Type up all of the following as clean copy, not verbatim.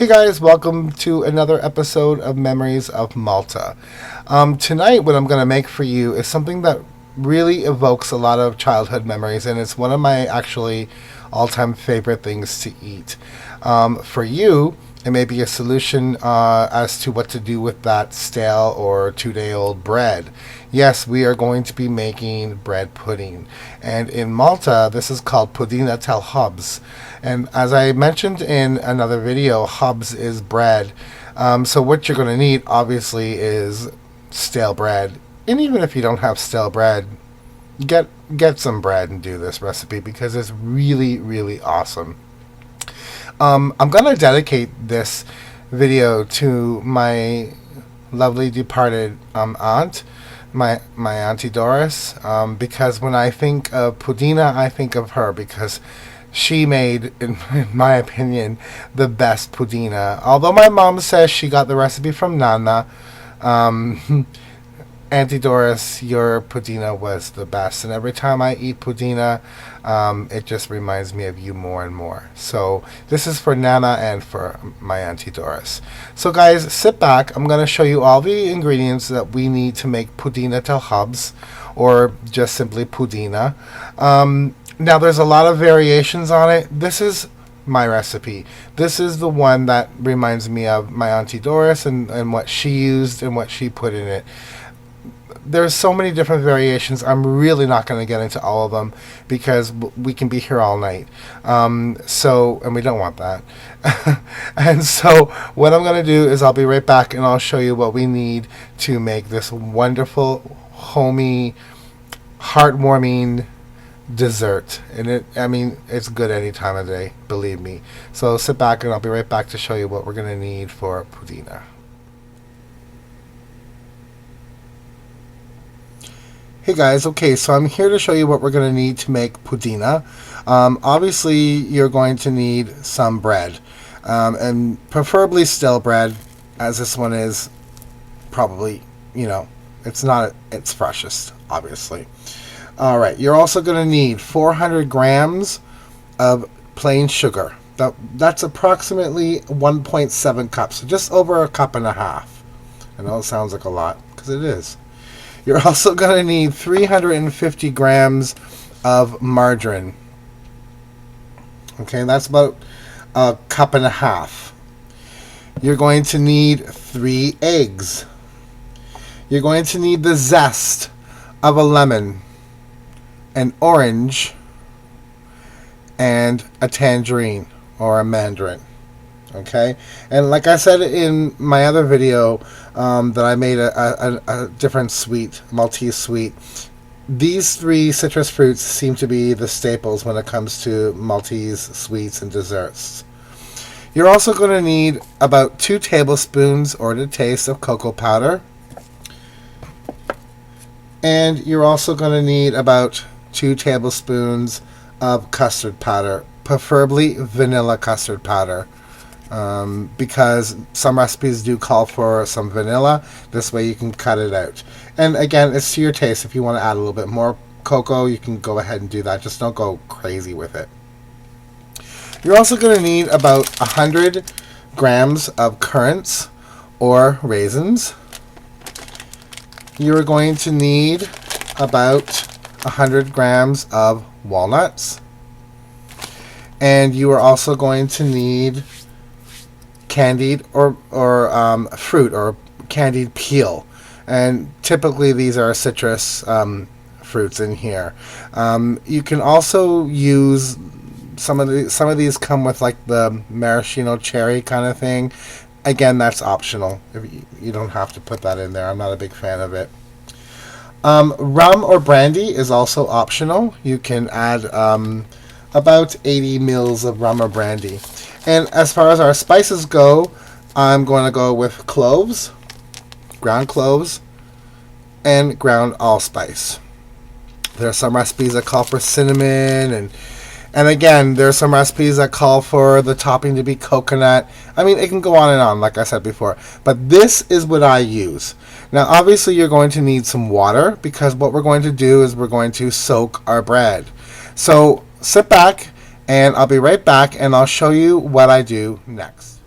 Hey guys, welcome to another episode of Memories of Malta. Tonight, what I'm going to make for you is something that really evokes a lot of childhood memories, and it's one of my actually all-time favorite things to eat. For you, it may be a solution as to what to do with that stale or 2-day-old bread. Yes, we are going to be making bread pudding. And in Malta, this is called Pudina Tal-Hobz. And as I mentioned in another video, hobz is bread. So what you're going to need, obviously, is stale bread. And even if you don't have stale bread, get some bread and do this recipe because it's really, really awesome. I'm going to dedicate this video to my lovely departed aunt, my Auntie Doris, because when I think of Pudina, I think of her because she made, in my opinion, the best Pudina. Although my mom says she got the recipe from Nanna, Auntie Doris, your Pudina was the best. And every time I eat Pudina, it just reminds me of you more and more. So this is for Nanna and for my Auntie Doris. So guys, sit back. I'm going to show you all the ingredients that we need to make Pudina Tal-Hobz, or just simply Pudina. Now there's a lot of variations on it. This is my recipe. This is the one that reminds me of my Auntie Doris and what she used and what she put in it. There's so many different variations. I'm really not going to get into all of them because we can be here all night. And we don't want that. And so what I'm going to do is I'll be right back and I'll show you what we need to make this wonderful, homey, heartwarming dessert. And it's good any time of day, believe me. So sit back and I'll be right back to show you what we're going to need for Pudina. Hey guys, okay, so I'm here to show you what we're going to need to make Pudina. Obviously, you're going to need some bread, and preferably stale bread, as this one is probably, it's freshest, obviously. Alright, you're also going to need 400 grams of plain sugar. That's approximately 1.7 cups, so just over a cup and a half. I know it sounds like a lot, because it is. You're also going to need 350 grams of margarine. Okay, that's about a cup and a half. You're going to need 3 eggs. You're going to need the zest of a lemon, an orange, and a tangerine or a mandarin. Okay, and like I said in my other video that I made a different sweet, Maltese sweet, these 3 citrus fruits seem to be the staples when it comes to Maltese sweets and desserts. You're also going to need about 2 tablespoons or to taste of cocoa powder, and you're also going to need about 2 tablespoons of custard powder, preferably vanilla custard powder. Because some recipes do call for some vanilla. This way you can cut it out. And again, it's to your taste. If you want to add a little bit more cocoa, you can go ahead and do that. Just don't go crazy with it. You're also going to need about 100 grams of currants or raisins. You're going to need about 100 grams of walnuts. And you are also going to need candied or fruit or candied peel, and typically these are citrus fruits in here. You can also use some of these come with like the maraschino cherry kind of thing. Again, that's optional. You don't have to put that in there. I'm not a big fan of it. Rum or brandy is also optional. You can add about 80 mils of rum or brandy. And as far as our spices go, I'm going to go with cloves, ground cloves, and ground allspice. There are some recipes that call for cinnamon, and again, there are some recipes that call for the topping to be coconut. It can go on and on, like I said before. But this is what I use. Now, obviously, you're going to need some water because what we're going to do is we're going to soak our bread. So sit back and I'll be right back and I'll show you what I do next.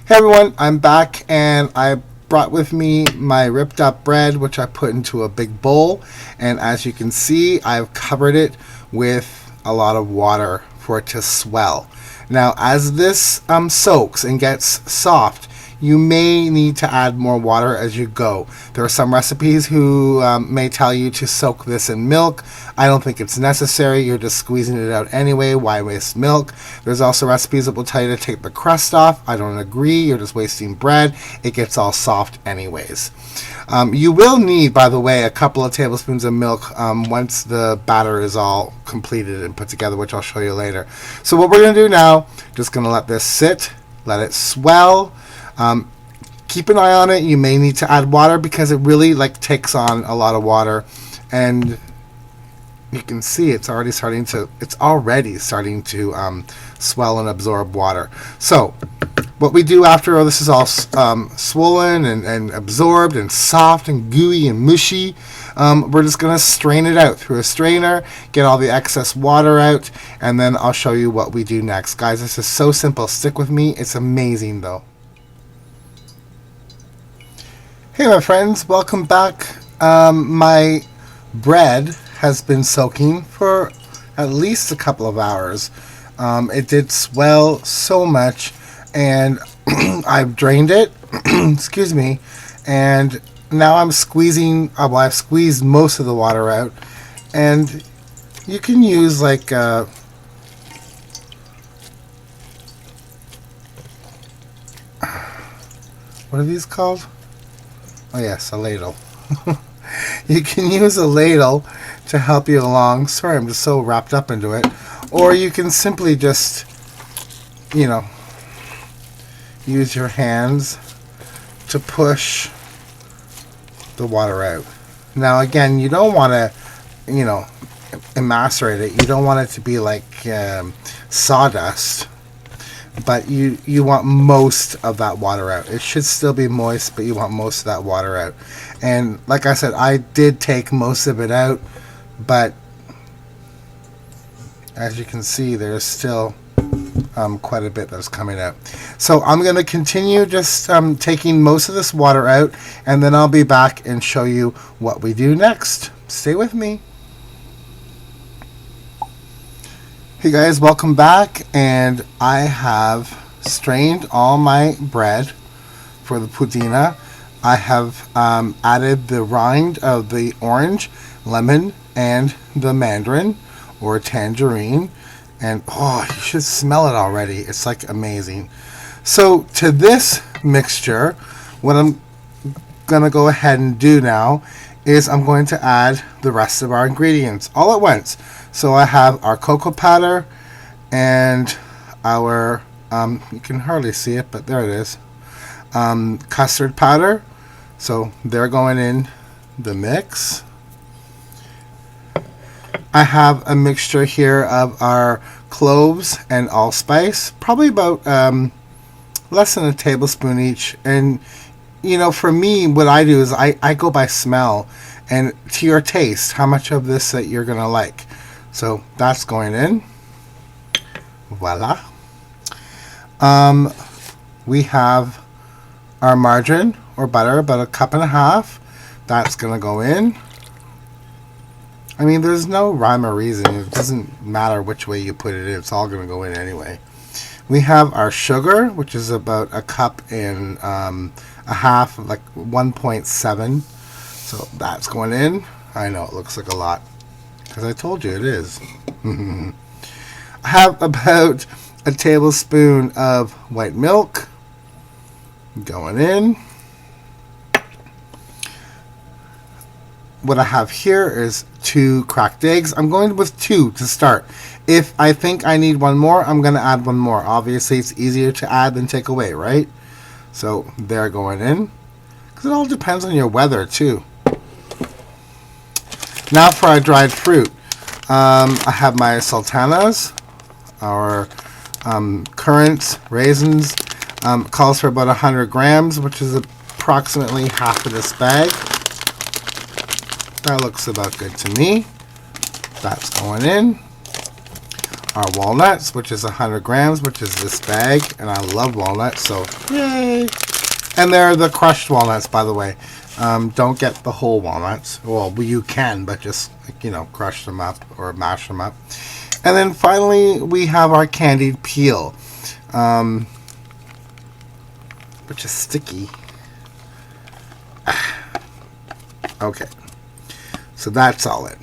Hey everyone, I'm back and I brought with me my ripped up bread, which I put into a big bowl, and as you can see I've covered it with a lot of water for it to swell. Now as this soaks and gets soft, you may need to add more water as you go. There are some recipes who may tell you to soak this in milk. I don't think it's necessary. You're just squeezing it out anyway. Why waste milk? There's also recipes that will tell you to take the crust off. I don't agree. You're just wasting bread. It gets all soft anyways. You will need, by the way, a couple of tablespoons of milk once the batter is all completed and put together, which I'll show you later. So what we're going to do now, just going to let this sit, let it swell. Keep an eye on it. You may need to add water because it really takes on a lot of water, and you can see it's already starting to swell and absorb water. So what we do after this is all swollen and absorbed and soft and gooey and mushy, we're just going to strain it out through a strainer, get all the excess water out, and then I'll show you what we do next. Guys, this is so simple. Stick with me. It's amazing though. Hey my friends, welcome back. My bread has been soaking for at least a couple of hours. It did swell so much, and I've drained it, excuse me, and now I'm squeezing, I've squeezed most of the water out, and you can use what are these called? Oh yes, a ladle. You can use a ladle to help you along. Sorry, I'm just so wrapped up into it. Or you can simply just, use your hands to push the water out. Now again, you don't want to, emascerate it. You don't want it to be like sawdust. But you want most of that water out. It should still be moist, but you want most of that water out. And like I said, I did take most of it out, but as you can see, there's still quite a bit that's coming out. So I'm going to continue just taking most of this water out, and then I'll be back and show you what we do next. Stay with me. Hey guys, welcome back, and I have strained all my bread for the pudina. I have added the rind of the orange, lemon, and the mandarin or tangerine, and oh, you should smell it already. It's amazing. So to this mixture, what I'm gonna go ahead and do now is I'm going to add the rest of our ingredients all at once. So I have our cocoa powder and our, you can hardly see it, but there it is, custard powder. So they're going in the mix. I have a mixture here of our cloves and allspice, probably about less than a tablespoon each. And for me, what I do is I go by smell and to your taste, how much of this that you're gonna like. So that's going in. Voila. We have our margarine or butter, about 1.5 cups. That's gonna go in. I mean, there's no rhyme or reason. It doesn't matter which way you put it in. It's all gonna go in anyway. We have our sugar, which is about 1.5 cups, 1.7. So that's going in. I know it looks like a lot, because I told you it is. I have about a tablespoon of white milk going in. What I have here is 2 cracked eggs. I'm going with 2 to start. If I think I need one more, I'm going to add one more. Obviously, it's easier to add than take away, right? So they're going in, because it all depends on your weather too. Now for our dried fruit. I have my sultanas, our currants, raisins. Calls for about 100 grams, which is approximately half of this bag. That looks about good to me. That's going in. our walnuts, which is 100 grams, which is this bag. And I love walnuts, so yay. And they're the crushed walnuts, by the way. Don't get the whole walnuts. Well, you can, but just, crush them up or mash them up. And then finally, we have our candied peel, which is sticky. Okay, so that's all it.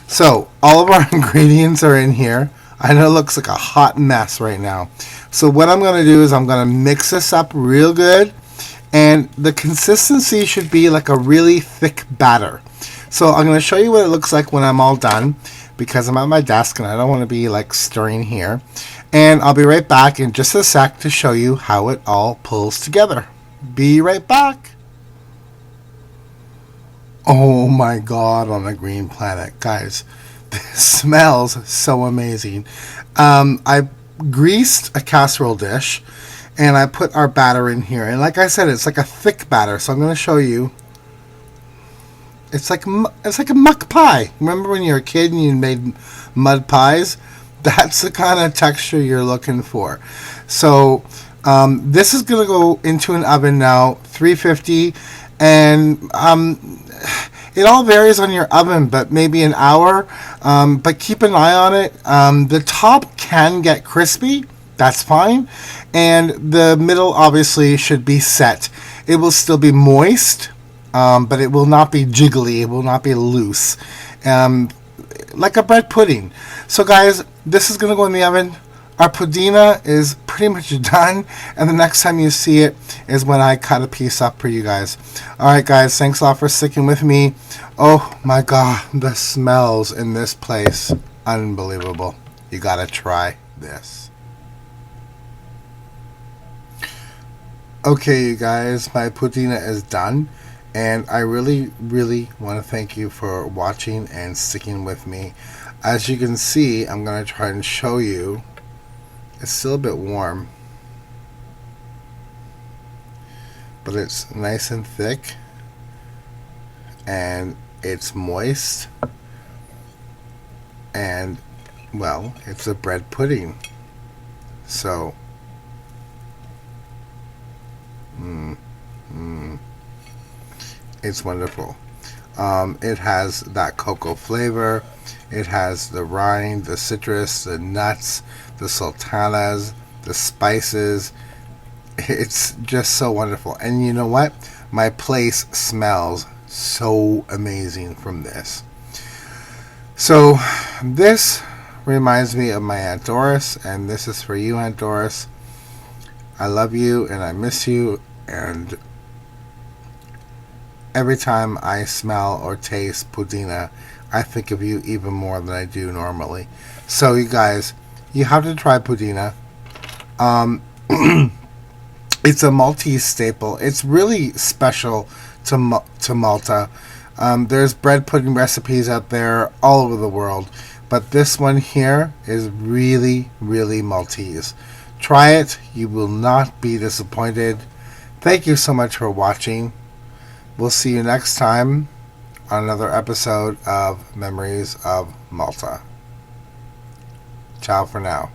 So all of our ingredients are in here. I know it looks like a hot mess right now. So what I'm going to do is I'm going to mix this up real good. And the consistency should be like a really thick batter. So I'm going to show you what it looks like when I'm all done, because I'm at my desk and I don't want to be like stirring here. And I'll be right back in just a sec to show you how it all pulls together. Be right back. Oh my God, on a green planet. Guys, this smells so amazing. I greased a casserole dish. And I put our batter in here. And like I said, it's like a thick batter. So I'm going to show you. It's like a muck pie. Remember when you were a kid and you made mud pies? That's the kind of texture you're looking for. So this is going to go into an oven now, 350. And it all varies on your oven, but maybe an hour. But keep an eye on it. The top can get crispy. That's fine. And the middle obviously should be set. It will still be moist, but it will not be jiggly. It will not be loose. Like a bread pudding. So guys, this is going to go in the oven. Our pudina is pretty much done. And the next time you see it is when I cut a piece up for you guys. Alright guys, thanks a lot for sticking with me. Oh my God, the smells in this place. Unbelievable. You got to try this. Okay, you guys, my pudina is done, and I really, really want to thank you for watching and sticking with me. As you can see, I'm going to try and show you. It's still a bit warm, but it's nice and thick, and it's moist, and, well, it's a bread pudding. So it's wonderful. It has that cocoa flavor. It has the rind, the citrus, the nuts, the sultanas, the spices. It's just so wonderful. And you know what? My place smells so amazing from this. So this reminds me of my Aunt Doris, and this is for you, Aunt Doris. I love you and I miss you, and every time I smell or taste pudina, I think of you even more than I do normally. So you guys, you have to try pudina. It's a Maltese staple. It's really special to Malta. There's bread pudding recipes out there all over the world, but this one here is really, really Maltese. Try it. You will not be disappointed. Thank you so much for watching. We'll see you next time on another episode of Memories of Malta. Ciao for now.